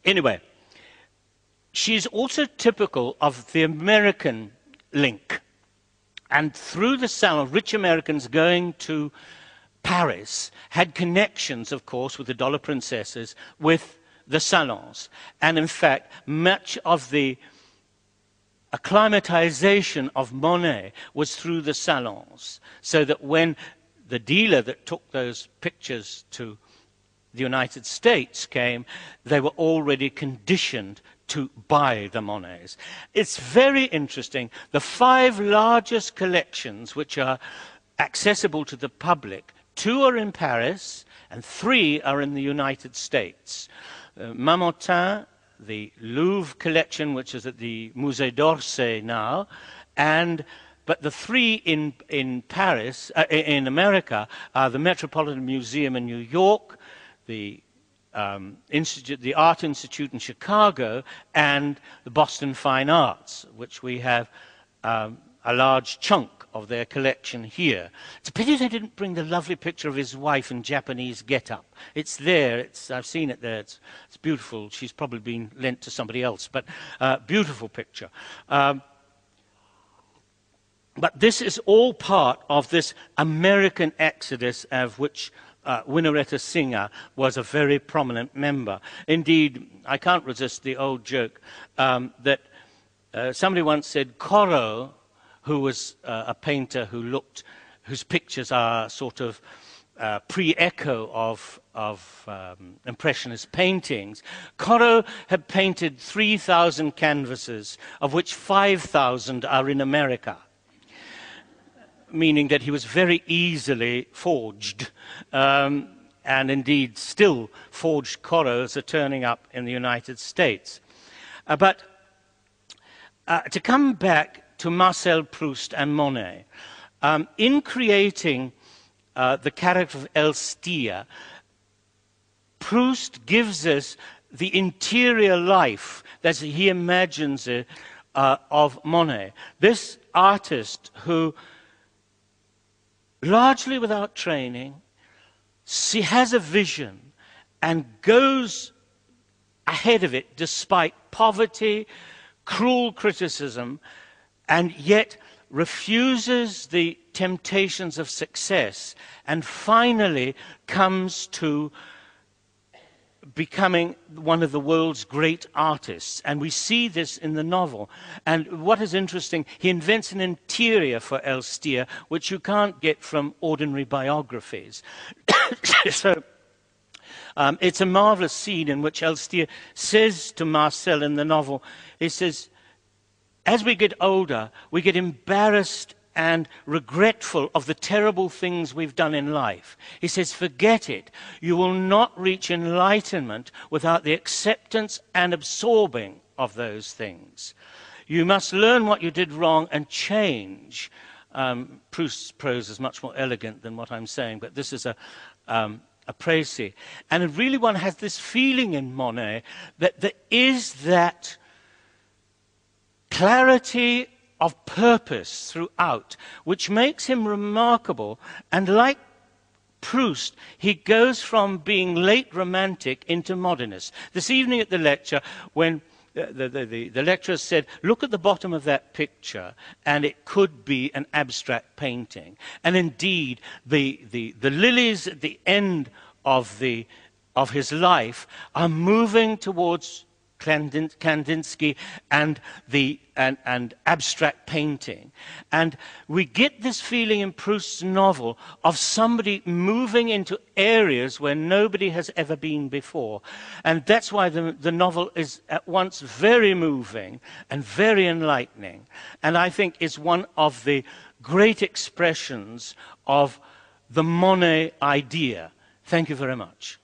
Anyway, she's also typical of the American link. And through the Salon, rich Americans going to Paris had connections, of course, with the dollar princesses, with the Salons. And in fact, much of the acclimatization of Monet was through the Salons. So that when the dealer that took those pictures to the United States came, they were already conditioned to buy the Monets. It's very interesting. The 5 largest collections which are accessible to the public, 2 are in Paris and 3 are in the United States. Marmottin, the Louvre collection, which is at the Musée d'Orsay now, but the 3 in Paris, in America, are the Metropolitan Museum in New York, the Art Institute in Chicago, and the Boston Fine Arts, which we have a large chunk of their collection here. It's a pity they didn't bring the lovely picture of his wife in Japanese get-up. It's there. I've seen it there. It's beautiful. She's probably been lent to somebody else, but beautiful picture. But this is all part of this American exodus of which Winnaretta Singer was a very prominent member. Indeed, I can't resist the old joke that somebody once said Corot, who was a painter whose pictures are sort of pre-echo of Impressionist paintings. Corot had painted 3,000 canvases, of which 5,000 are in America, meaning that he was very easily forged. And indeed, still forged Corots are turning up in the United States. But to come back to Marcel Proust and Monet, in creating the character of Elstir, Proust gives us the interior life, as he imagines it, of Monet. This artist who, largely without training, she has a vision and goes ahead of it despite poverty, cruel criticism, and yet refuses the temptations of success and finally comes to becoming one of the world's great artists. And we see this in the novel. And what is interesting, he invents an interior for Elstir, which you can't get from ordinary biographies. So it's a marvelous scene in which Elstir says to Marcel in the novel, he says, as we get older, we get embarrassed and regretful of the terrible things we've done in life. He says, forget it. You will not reach enlightenment without the acceptance and absorbing of those things. You must learn what you did wrong and change. Proust's prose is much more elegant than what I'm saying, but this is a précis. And really one has this feeling in Monet that there is that clarity of purpose throughout, which makes him remarkable. And like Proust, he goes from being late romantic into modernist. This evening at the lecture, when the lecturer said, look at the bottom of that picture, and it could be an abstract painting. And indeed, the lilies at the end of his life are moving towards Kandinsky and abstract painting. And we get this feeling in Proust's novel of somebody moving into areas where nobody has ever been before. And that's why the novel is at once very moving and very enlightening. And I think is one of the great expressions of the Monet idea. Thank you very much.